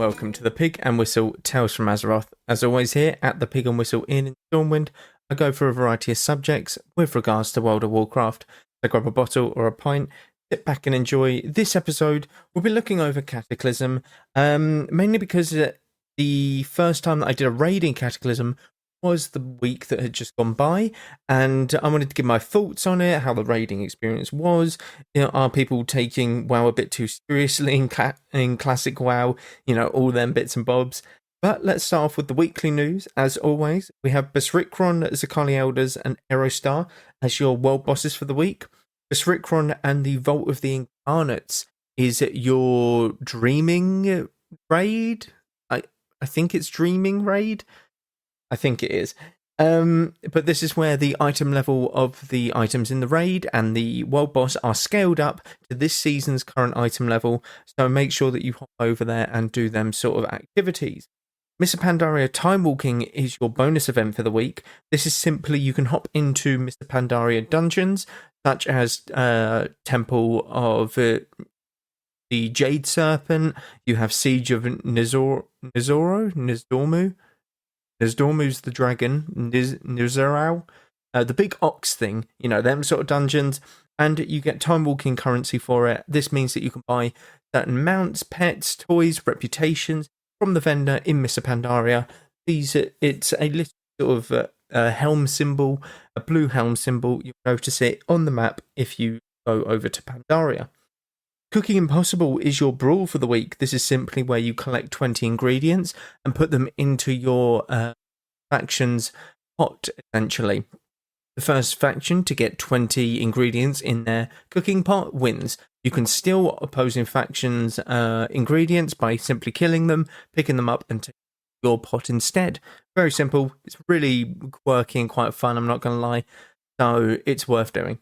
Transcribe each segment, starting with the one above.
welcome to the Pig and Whistle Tales from Azeroth. As always here at the Pig and Whistle Inn in Stormwind, I go for a variety of subjects with regards to World of Warcraft. So grab a bottle or a pint, sit back and enjoy. This episode, we'll be looking over Cataclysm, mainly because the first time that I did a raid in Cataclysm was the week that had just gone by, and I wanted to give my thoughts on it, how the raiding experience was. You know, are people taking WoW a bit too seriously in classic WoW? You know, all them bits and bobs. But let's start off with the weekly news. As always, we have Basrikron, Zakali Elders, and Aerostar as your world bosses for the week. Basrikron and the Vault of the Incarnates is your dreaming raid. I think it's dreaming raid. I think it is. But this is where the item level of the items in the raid and the world boss are scaled up to this season's current item level, so make sure that you hop over there and do them sort of activities. Mr. Pandaria Time Walking is your bonus event for the week. This is simply you can hop into Mr. Pandaria dungeons, such as Temple of the Jade Serpent, you have Siege of Nizdormu. Nizdormu's the dragon, Nizarau, the big ox thing, you know, them sort of dungeons, and you get time walking currency for it. This means that you can buy certain mounts, pets, toys, reputations from the vendor in Mr. Pandaria. It's a little sort of helm symbol, a blue helm symbol. You'll notice it on the map if you go over to Pandaria. Cooking Impossible is your brawl for the week. This is simply where you collect 20 ingredients and put them into your faction's pot, essentially. The first faction to get 20 ingredients in their cooking pot wins. You can steal opposing factions' ingredients by simply killing them, picking them up, and taking your pot instead. Very simple. It's really quirky and quite fun, I'm not going to lie. So it's worth doing.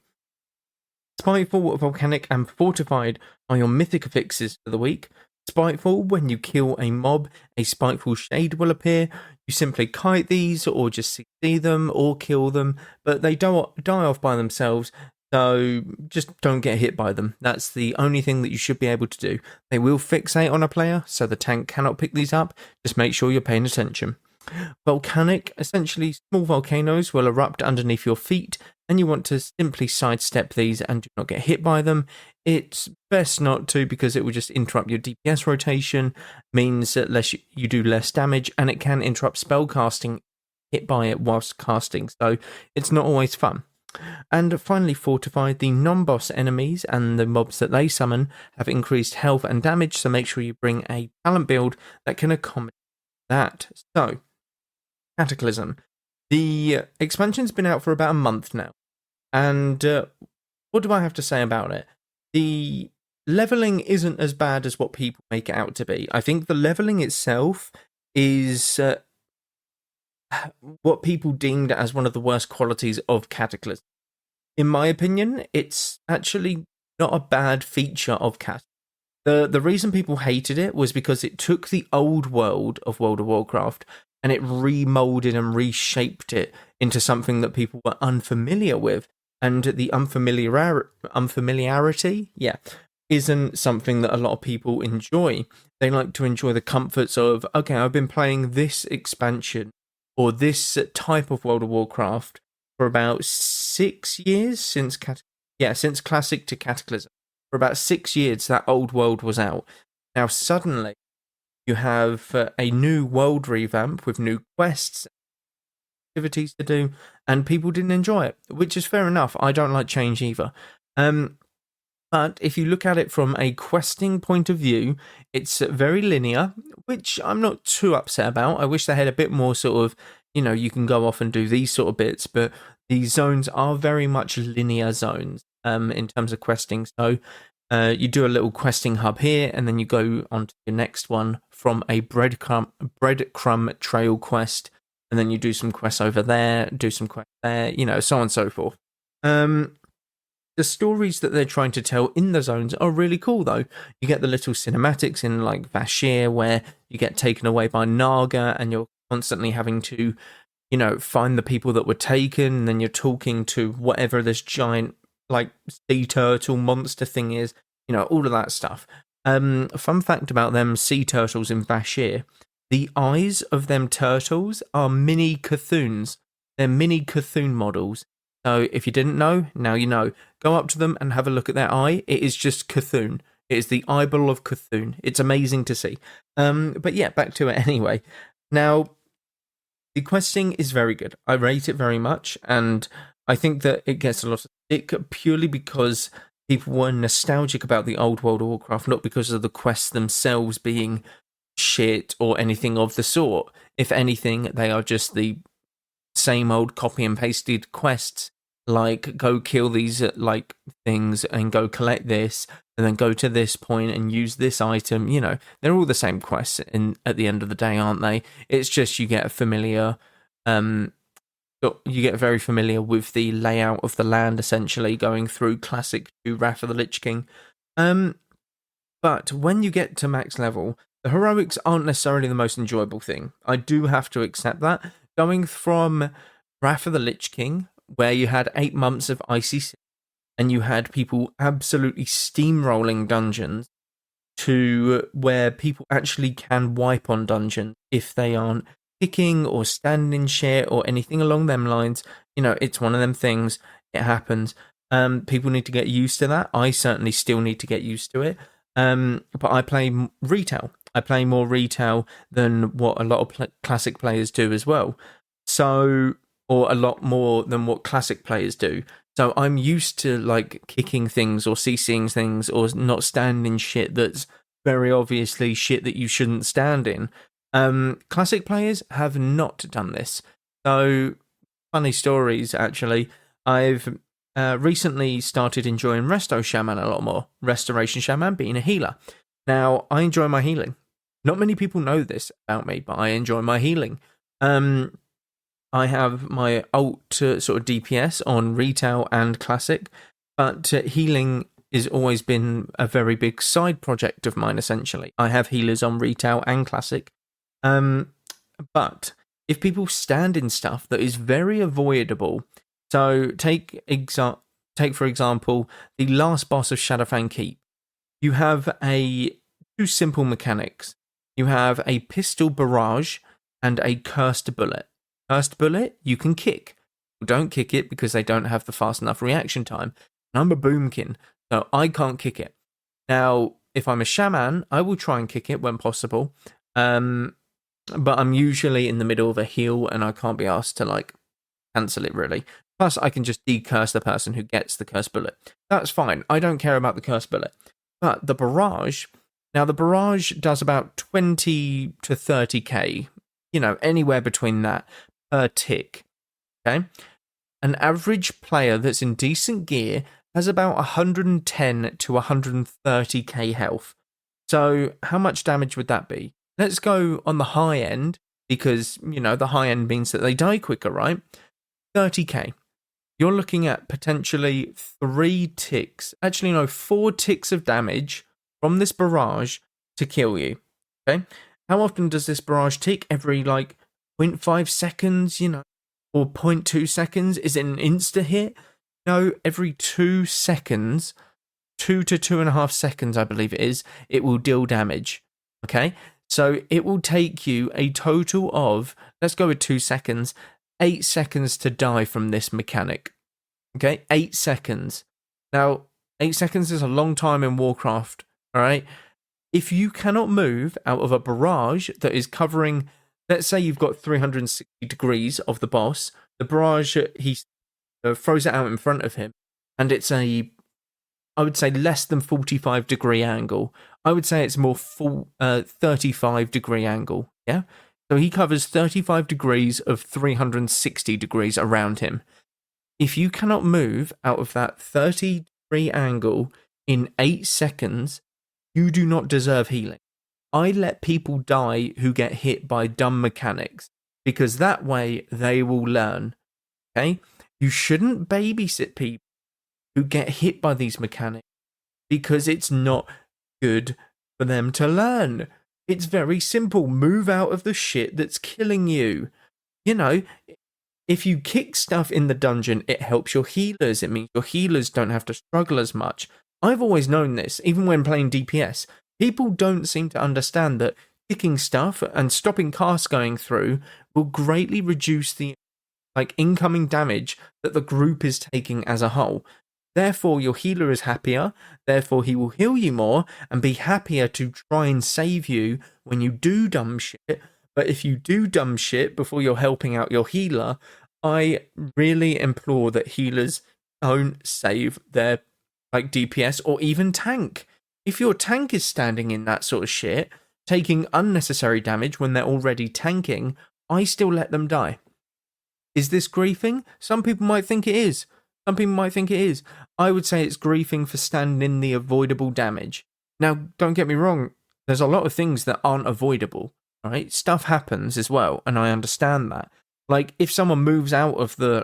Spiteful, Volcanic, and Fortified are your mythic affixes for the week. Spiteful, when you kill a mob, a spiteful shade will appear. You simply kite these, or just see them, or kill them, but they die off by themselves, so just don't get hit by them. That's the only thing that you should be able to do. They will fixate on a player, so the tank cannot pick these up. Just make sure you're paying attention. Volcanic, essentially small volcanoes will erupt underneath your feet, and you want to simply sidestep these and do not get hit by them. It's best not to, because it will just interrupt your DPS rotation, means that you do less damage, and it can interrupt spell casting, hit by it whilst casting, so it's not always fun. And finally, Fortified, the non-boss enemies and the mobs that they summon have increased health and damage, so make sure you bring a talent build that can accommodate that. So, Cataclysm. The expansion's been out for about a month now, and what do I have to say about it? The leveling isn't as bad as what people make it out to be. I think the leveling itself is what people deemed as one of the worst qualities of Cataclysm. In my opinion, it's actually not a bad feature of Cataclysm. The reason people hated it was because it took the old world of World of Warcraft and it remolded and reshaped it into something that people were unfamiliar with. And the unfamiliarity, isn't something that a lot of people enjoy. They like to enjoy the comforts of, okay, I've been playing this expansion or this type of World of Warcraft for about 6 years since Classic to Cataclysm. For about 6 years, that old world was out. Now, suddenly, you have a new world revamp with new quests, activities to do, and people didn't enjoy it, which is fair enough. I don't like change either. But if you look at it from a questing point of view, it's very linear, which I'm not too upset about. I wish they had a bit more sort of, you can go off and do these sort of bits, but these zones are very much linear zones in terms of questing. So you do a little questing hub here, and then you go on to the next one from a breadcrumb trail quest, and then you do some quests over there, do some quests there, so on and so forth. The stories that they're trying to tell in the zones are really cool, though. You get the little cinematics in, like, Vashir, where you get taken away by Naga, and you're constantly having to, find the people that were taken, and then you're talking to whatever this giant, like, sea turtle monster thing is, all of that stuff. Fun fact about them sea turtles in Bashir: the eyes of them turtles are mini Cthuns. They're mini Cthulhu models. So if you didn't know, now you know. Go up to them and have a look at their eye. It is just Cthulhu. It is the eyeball of Cthulhu. It's amazing to see. But yeah, back to it anyway. Now, the questing is very good. I rate it very much, and I think that it gets a lot of stick purely because people were nostalgic about the old World of Warcraft, not because of the quests themselves being shit or anything of the sort. If anything, they are just the same old copy and pasted quests, like go kill these like things and go collect this and then go to this point and use this item. You know, they're all the same quests at the end of the day, aren't they? It's just you get you get very familiar with the layout of the land, essentially going through Classic to Wrath of the Lich King. But when you get to max level, the heroics aren't necessarily the most enjoyable thing. I do have to accept that. Going from Wrath of the Lich King, where you had 8 months of ICC, and you had people absolutely steamrolling dungeons, to where people actually can wipe on dungeons if they aren't kicking or standing shit or anything along them lines. You know, it's one of them things. It happens. People need to get used to that. I certainly still need to get used to it. But I play retail. I play more retail than what a lot of classic players do as well. So, or a lot more than what classic players do. So I'm used to like kicking things or CCing things or not standing shit that's very obviously shit that you shouldn't stand in. Classic players have not done this. So, funny stories actually. I've recently started enjoying Resto Shaman a lot more. Restoration Shaman being a healer. Now, I enjoy my healing. Not many people know this about me, but I enjoy my healing. I have my ult sort of DPS on retail and classic, but healing has always been a very big side project of mine, essentially. I have healers on retail and classic. But if people stand in stuff that is very avoidable, so take for example the last boss of Shadowfang Keep. You have two simple mechanics. You have a pistol barrage and a cursed bullet. Cursed bullet you can kick. Don't kick it because they don't have the fast enough reaction time. And I'm a boomkin, so I can't kick it. Now, if I'm a shaman, I will try and kick it when possible. But I'm usually in the middle of a heal and I can't be asked to like cancel it really. Plus, I can just decurse the person who gets the cursed bullet. That's fine. I don't care about the cursed bullet. But the barrage, now the barrage does about 20 to 30k, you know, anywhere between that per tick. Okay? An average player that's in decent gear has about 110 to 130k health. So, how much damage would that be? Let's go on the high end, because, you know, the high end means that they die quicker, right? 30k. You're looking at potentially 4 ticks of damage from this barrage to kill you. Okay? How often does this barrage tick? Every, 0.5 seconds, you know, or 0.2 seconds? Is it an insta hit? No, every 2 seconds, 2 to 2.5 seconds, I believe it is, it will deal damage. Okay? So it will take you a total of, let's go with 2 seconds, 8 seconds to die from this mechanic. Okay, 8 seconds. Now, 8 seconds is a long time in Warcraft, alright? If you cannot move out of a barrage that is covering, let's say you've got 360 degrees of the boss, the barrage, he throws it out in front of him, and it's I would say less than 45 degree angle. I would say it's more 35 degree angle, yeah? So he covers 35 degrees of 360 degrees around him. If you cannot move out of that 30 degree angle in 8 seconds, you do not deserve healing. I let people die who get hit by dumb mechanics, because that way they will learn, okay? You shouldn't babysit people who get hit by these mechanics, because it's not good for them to learn. It's very simple. Move out of the shit that's killing you. You know, if you kick stuff in the dungeon, it helps your healers. It means your healers don't have to struggle as much. I've always known this, even when playing DPS. People don't seem to understand that kicking stuff and stopping casts going through will greatly reduce the incoming damage that the group is taking as a whole. Therefore, your healer is happier, therefore he will heal you more and be happier to try and save you when you do dumb shit. But if you do dumb shit before you're helping out your healer, I really implore that healers don't save their DPS or even tank. If your tank is standing in that sort of shit, taking unnecessary damage when they're already tanking, I still let them die. Is this griefing? Some people might think it is. Some people might think it is. I would say it's griefing for standing in the avoidable damage. Now, don't get me wrong, there's a lot of things that aren't avoidable, right? Stuff happens as well, and I understand that. Like, if someone moves out of the,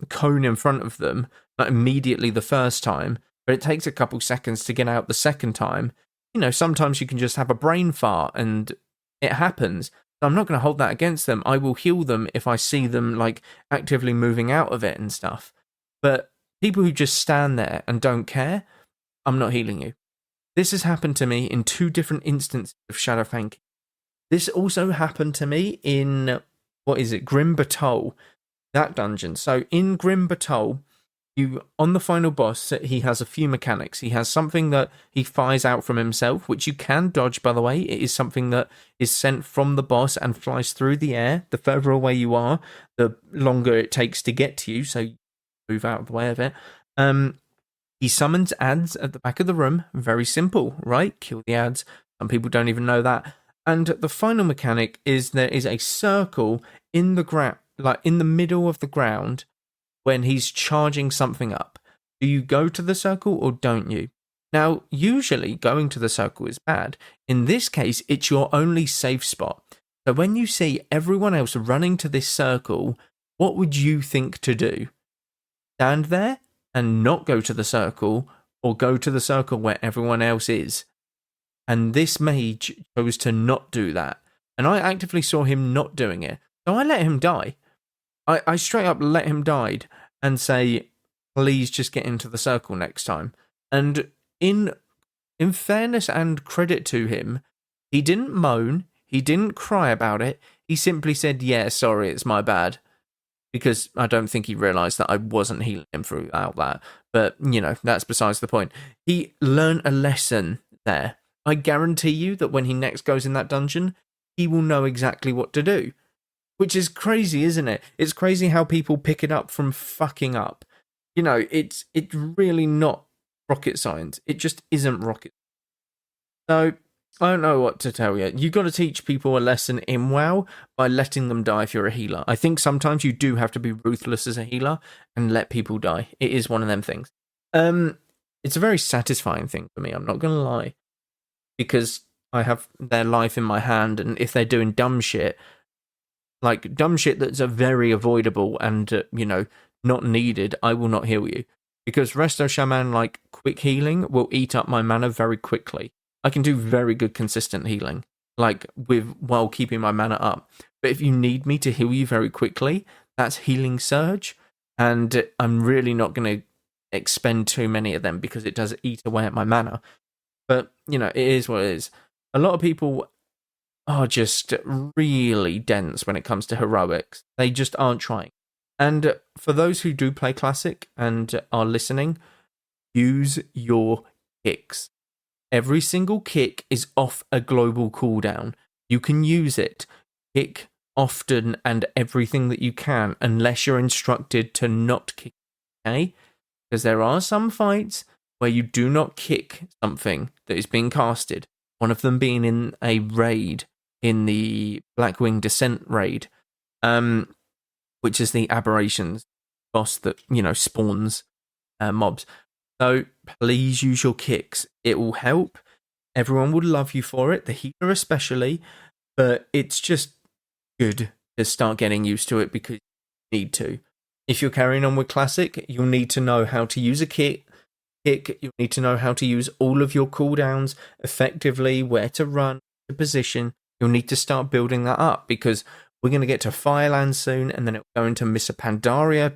cone in front of them, immediately the first time, but it takes a couple seconds to get out the second time, sometimes you can just have a brain fart, and it happens. I'm not going to hold that against them. I will heal them if I see them actively moving out of it and stuff. But people who just stand there and don't care, I'm not healing you. This has happened to me in 2 different instances of Shadowfang. This also happened to me in, Grim Batol, that dungeon. So in Grim Batol, on the final boss, he has a few mechanics. He has something that he fires out from himself, which you can dodge, by the way. It is something that is sent from the boss and flies through the air. The further away you are, the longer it takes to get to you, so you move out of the way of it. He summons ads at the back of the room. Very simple, right? Kill the ads. Some people don't even know that. And the final mechanic is there is a circle in the ground, in the middle of the ground, when he's charging something up. Do you go to the circle or don't you? Now, usually going to the circle is bad. In this case, it's your only safe spot. So when you see everyone else running to this circle, what would you think to do? Stand there and not go to the circle, or go to the circle where everyone else is? And this mage chose to not do that. And I actively saw him not doing it. So I let him die. I straight up let him die and say, please just get into the circle next time. And in fairness and credit to him, he didn't moan, he didn't cry about it, he simply said, yeah, sorry, it's my bad. Because I don't think he realised that I wasn't healing him throughout that. But, that's besides the point. He learned a lesson there. I guarantee you that when he next goes in that dungeon, he will know exactly what to do. Which is crazy, isn't it? It's crazy how people pick it up from fucking up. It's really not rocket science. It just isn't rocket. So, I don't know what to tell you. You've got to teach people a lesson in WoW by letting them die if you're a healer. I think sometimes you do have to be ruthless as a healer and let people die. It is one of them things. It's a very satisfying thing for me, I'm not going to lie. Because I have their life in my hand, and if they're doing dumb shit, dumb shit that's very avoidable and, not needed, I will not heal you. Because Resto Shaman, quick healing, will eat up my mana very quickly. I can do very good consistent healing, while keeping my mana up. But if you need me to heal you very quickly, that's Healing Surge, and I'm really not going to expend too many of them because it does eat away at my mana. But, it is what it is. A lot of people are just really dense when it comes to heroics. They just aren't trying. And for those who do play Classic and are listening, use your kicks. Every single kick is off a global cooldown. You can use it. Kick often and everything that you can, unless you're instructed to not kick. Okay? Because there are some fights where you do not kick something that is being casted. One of them being in a raid, in the Blackwing Descent raid, which is the Aberrations boss that, spawns mobs. So please use your kicks. It will help. Everyone will love you for it, the healer especially, but it's just good to start getting used to it because you need to. If you're carrying on with Classic, you'll need to know how to use a kick. You'll need to know how to use all of your cooldowns effectively, where to run, to position. You'll need to start building that up because we're going to get to Fireland soon, and then it'll go into Mr. Pandaria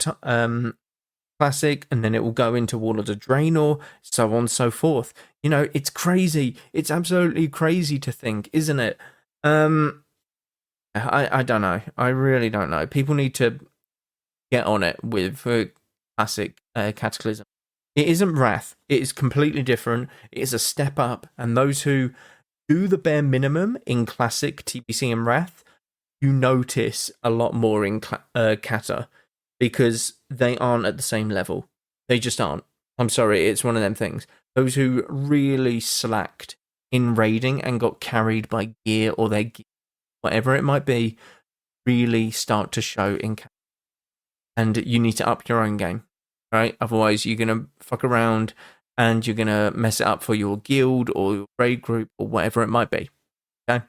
Classic, and then it will go into Wall of the Draenor, so on and so forth. You know, it's crazy. It's absolutely crazy to think, isn't it? I don't know. I really don't know. People need to get on it with Classic Cataclysm. It isn't Wrath. It is completely different. It is a step up, and those who do the bare minimum in Classic, TBC, and Wrath, you notice a lot more in Cata, because they aren't at the same level. They just aren't. I'm sorry, it's one of them things. Those who really slacked in raiding and got carried by gear or their gear, whatever it might be, really start to show in Cata. And you need to up your own game, right? Otherwise, you're going to fuck around and you're going to mess it up for your guild or your raid group or whatever it might be. Okay?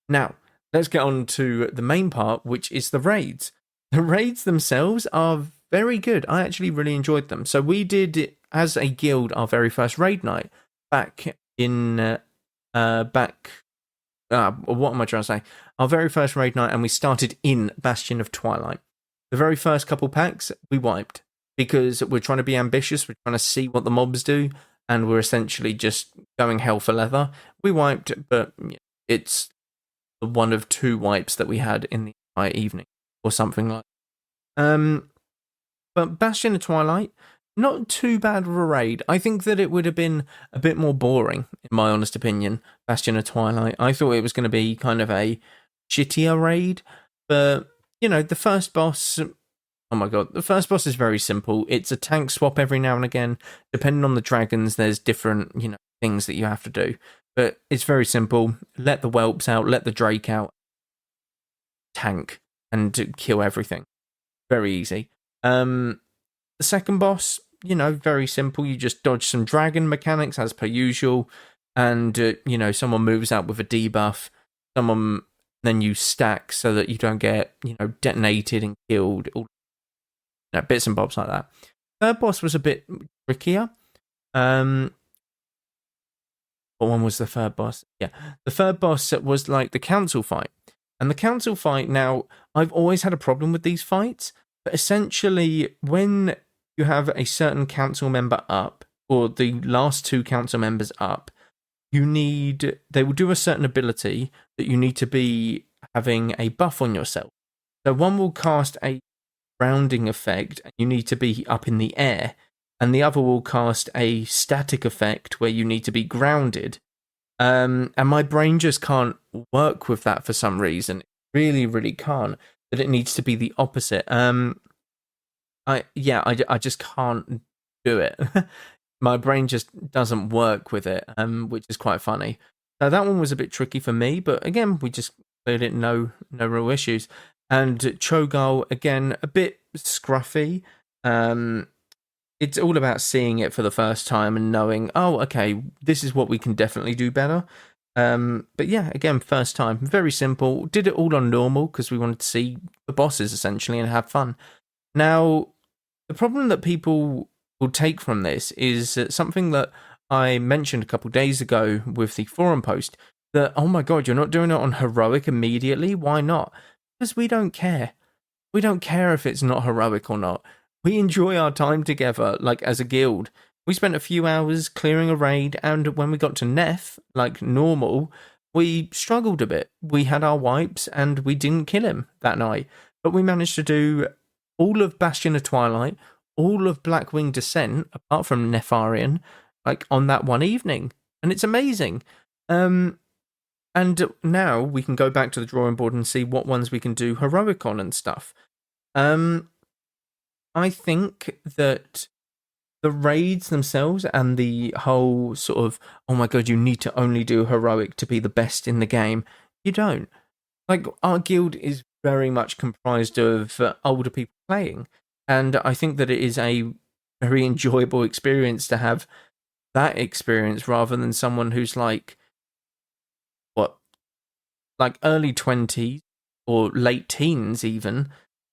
Now, let's get on to the main part, which is the raids. The raids themselves are very good. I actually really enjoyed them. So we did, as a guild, our very first raid night back in, what am I trying to say? Our very first raid night, and we started in Bastion of Twilight. The very first couple packs, we wiped, because we're trying to be ambitious, we're trying to see what the mobs do, and we're essentially just going hell for leather. We wiped, but it's one of 2 wipes that we had in the entire evening, or something like that. But Bastion of Twilight, not too bad of a raid. I think that it would have been a bit more boring, in my honest opinion, Bastion of Twilight. I thought it was going to be kind of a shittier raid, but, you know, the first boss... Oh my god, the first boss is very simple. It's a tank swap every now and again. Depending on the dragons, there's different, things that you have to do. But it's very simple. Let the whelps out, let the drake out, tank, and kill everything. Very easy. The second boss, very simple. You just dodge some dragon mechanics as per usual. And, someone moves out with a debuff. Then you stack so that you don't get, detonated and killed. All bits and bobs like that. Third boss was a bit trickier. What one was the third boss? Yeah, the third boss was like the council fight. And the council fight, now, I've always had a problem with these fights, but essentially, when you have a certain council member up, or the last 2 council members up, they will do a certain ability that you need to be having a buff on yourself. So one will cast a grounding effect, and you need to be up in the air, and the other will cast a static effect where you need to be grounded. And my brain just can't work with that for some reason. It really, really can't. That it needs to be the opposite. I just can't do it. My brain just doesn't work with it, which is quite funny. So that one was a bit tricky for me, but again, we just cleared it, no real issues. And Cho'Gall, again, a bit scruffy. It's all about seeing it for the first time and knowing, oh, okay, this is what we can definitely do better. But yeah, again, first time, very simple. Did it all on normal because we wanted to see the bosses essentially and have fun. Now, the problem that people will take from this is something that I mentioned a couple days ago with the forum post, that, oh my god, you're not doing it on heroic immediately? Why not? Because we don't care. We don't care if it's not heroic or not. We enjoy our time together, like as a guild. We spent a few hours clearing a raid, and when we got to Neff, like normal, we struggled a bit. We had our wipes, and we didn't kill him that night. But we managed to do all of Bastion of Twilight, all of Blackwing Descent, apart from Nefarian, like on that one evening. And it's amazing. And now we can go back to the drawing board and see what ones we can do heroic on and stuff. I think that the raids themselves and the whole sort of, oh my god, you need to only do heroic to be the best in the game. You don't. Like, our guild is very much comprised of older people playing. And I think that it is a very enjoyable experience to have that experience rather than someone who's like early 20s or late teens even,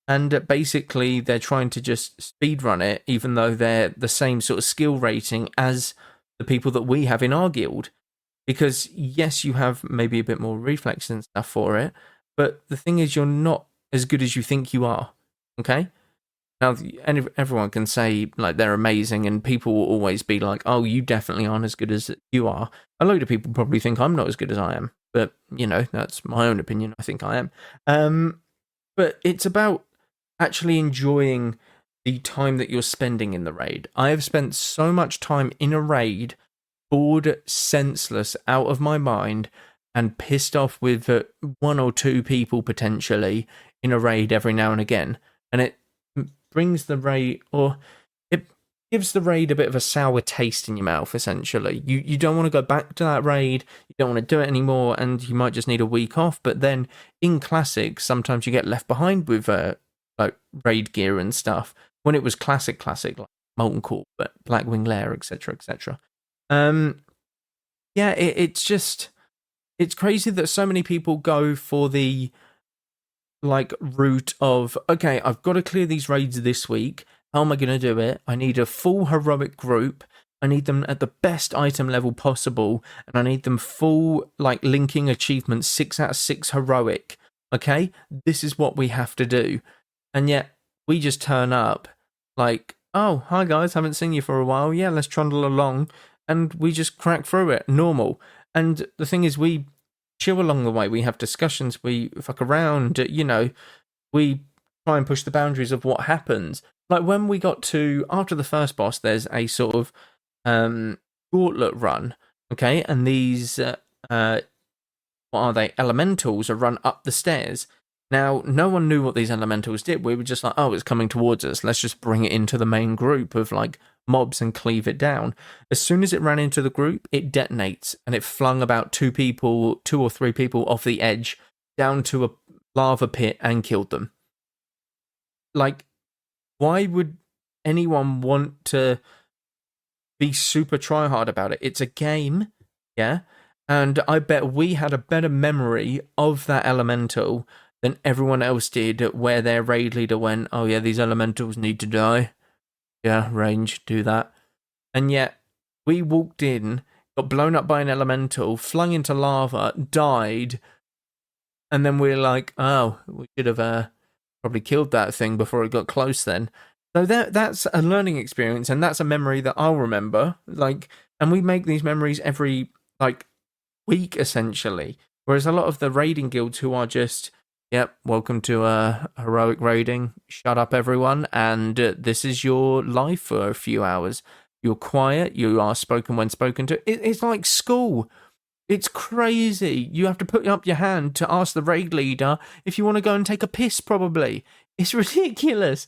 and basically they're trying to just speedrun it, even though they're the same sort of skill rating as the people that we have in our guild. Because yes, you have maybe a bit more reflex and stuff for it, but the thing is, you're not as good as you think you are, okay? Now, everyone can say like they're amazing, and people will always be like, "Oh, you definitely aren't as good as you are." A load of people probably think I'm not as good as I am, but that's my own opinion. I think I am. But it's about actually enjoying the time that you're spending in the raid. I have spent so much time in a raid, bored, senseless, out of my mind, and pissed off with one or two people potentially in a raid every now and again, and it brings the raid, or it gives the raid a bit of a sour taste in your mouth, essentially. You don't want to go back to that raid, you don't want to do it anymore, and you might just need a week off. But then in Classic, sometimes you get left behind with like raid gear and stuff. When it was classic, like Molten Core, but Blackwing Lair, etc., etc. Yeah, it's crazy that so many people go for the like route of, okay, I've got to clear these raids this week. How am I going to do it? I need a full heroic group. I need them at the best item level possible, and I need them full like linking achievements 6 out of 6 heroic. Okay, this is what we have to do, and yet we just turn up like, oh, hi guys, haven't seen you for a while. Yeah, let's trundle along, and we just crack through it normal. And the thing is, we chill along the way, we have discussions, we fuck around, we try and push the boundaries of what happens. Like when we got to, after the first boss, there's a sort of gauntlet run, okay, and these, what are they, elementals are run up the stairs. Now, no one knew what these elementals did. We were just like, oh, it's coming towards us, let's just bring it into the main group of like mobs and cleave it down. As soon as it ran into the group, it detonates, and it flung about 2 or 3 people off the edge down to a lava pit and killed them. Like, why would anyone want to be super tryhard about it? It's a game, yeah, and I bet we had a better memory of that elemental than everyone else did, where their raid leader went, oh yeah, these elementals need to die. Yeah, range, do that. And yet, we walked in, got blown up by an elemental, flung into lava, died, and then we're like, oh, we should have probably killed that thing before it got close then. So that's a learning experience, and that's a memory that I'll remember. Like, and we make these memories every, like, week, essentially. Whereas a lot of the raiding guilds who are just, yep, welcome to heroic raiding. Shut up, everyone, and this is your life for a few hours. You're quiet. You are spoken when spoken to. It's like school. It's crazy. You have to put up your hand to ask the raid leader if you want to go and take a piss, probably. It's ridiculous.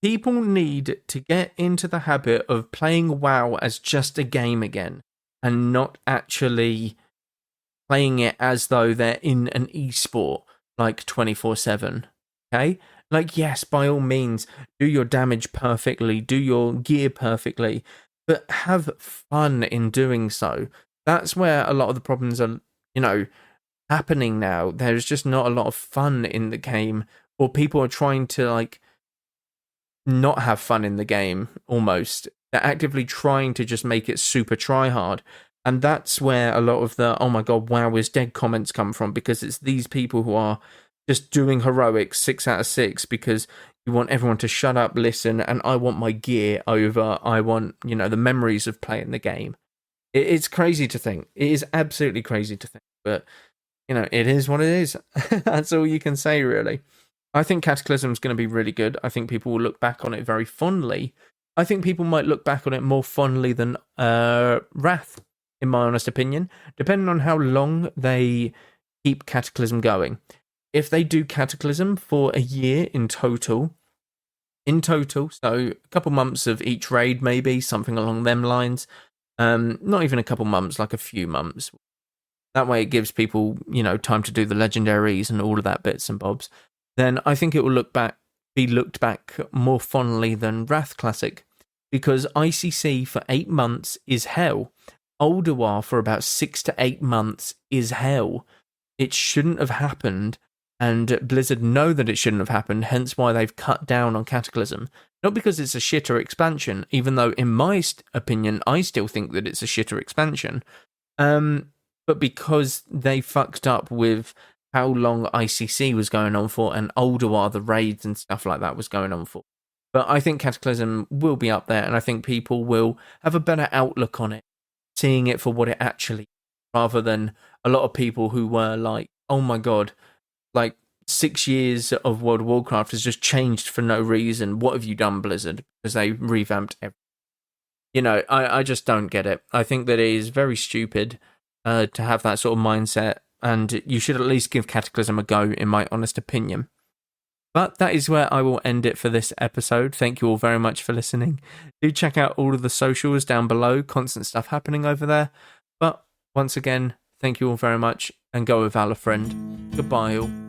People need to get into the habit of playing WoW as just a game again, and not actually playing it as though they're in an esport, like 24/7, okay? Like, yes, by all means, do your damage perfectly, do your gear perfectly, but have fun in doing so. That's where a lot of the problems are, happening now. There's just not a lot of fun in the game, or people are trying to, like, not have fun in the game, almost. They're actively trying to just make it super try-hard. And that's where a lot of the, oh my god, WoW is dead comments come from, because it's these people who are just doing heroics 6 out of 6 because you want everyone to shut up, listen, and I want my gear over, I want, the memories of playing the game. It's crazy to think. It is absolutely crazy to think. But, it is what it is. That's all you can say, really. I think Cataclysm is going to be really good. I think people will look back on it very fondly. I think people might look back on it more fondly than Wrath, in my honest opinion, depending on how long they keep Cataclysm going. If they do Cataclysm for a year in total, so a couple months of each raid, maybe, something along them lines, not even a couple months, like a few months. That way it gives people, time to do the legendaries and all of that bits and bobs. Then I think it will be looked back more fondly than Wrath Classic, because ICC for 8 months is hell. Ulduar for about 6 to 8 months is hell. It shouldn't have happened, and Blizzard know that it shouldn't have happened, hence why they've cut down on Cataclysm. Not because it's a shitter expansion, even though in my opinion I still think that it's a shitter expansion, but because they fucked up with how long ICC was going on for and Ulduar, the raids and stuff like that was going on for. But I think Cataclysm will be up there, and I think people will have a better outlook on it, seeing it for what it actually is, rather than a lot of people who were like, oh my god, like 6 years of World of Warcraft has just changed for no reason. What have you done, Blizzard? Because they revamped everything. You know, I just don't get it. I think that it is very stupid to have that sort of mindset, and you should at least give Cataclysm a go, in my honest opinion. But that is where I will end it for this episode. Thank you all very much for listening. Do check out all of the socials down below. Constant stuff happening over there. But once again, thank you all very much, and go with Valor, friend. Goodbye all.